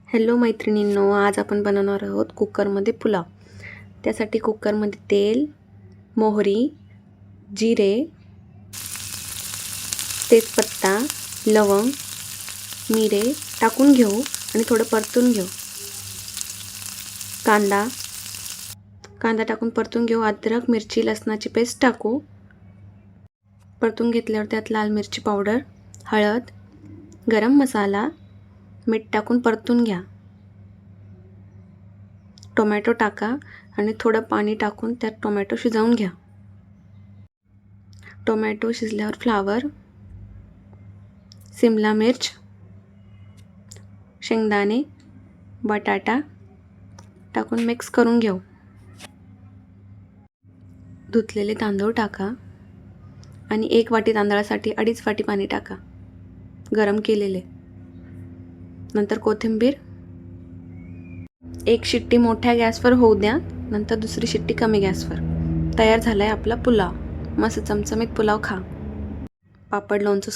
Hello मैत्रिणींनो, आज आपण बनवणार आहोत कुकरमध्ये पुलाव. त्यासाठी कुकरमध्ये तेल, मोहरी, जिरे, तेजपत्ता, लवंग, मिरे टाकून घेऊ आणि थोडं परतून घेऊ. कांदा टाकून परतून घेऊ. अद्रक, मिरची, लसणाची पेस्ट टाकू. परतून घेतल्यावर त्यात लाल मिरची पावडर, हळद, गरम मसाला, मीठ टाकून परतून घ्या. टोमॅटो टाका आणि थोडं पाणी टाकून त्यात टोमॅटो शिजवून घ्या. टोमॅटो शिजल्यावर फ्लावर, शिमला मिर्च, शेंगदाणे, बटाटा टाकून मिक्स करून घेऊ. धुतलेले तांदूळ टाका आणि 1 वाटी तांदळासाठी 2.5 वाटी पाणी टाका गरम केलेले. नंतर कोथिंबीर. 1 शिट्टी मोठ्या गॅसवर होऊ द्या, नंतर दुसरी शिट्टी कमी गॅसवर. तयार झालाय आपला पुलाव. मस्त चमचमीत पुलाव खा. पापड, लोणचं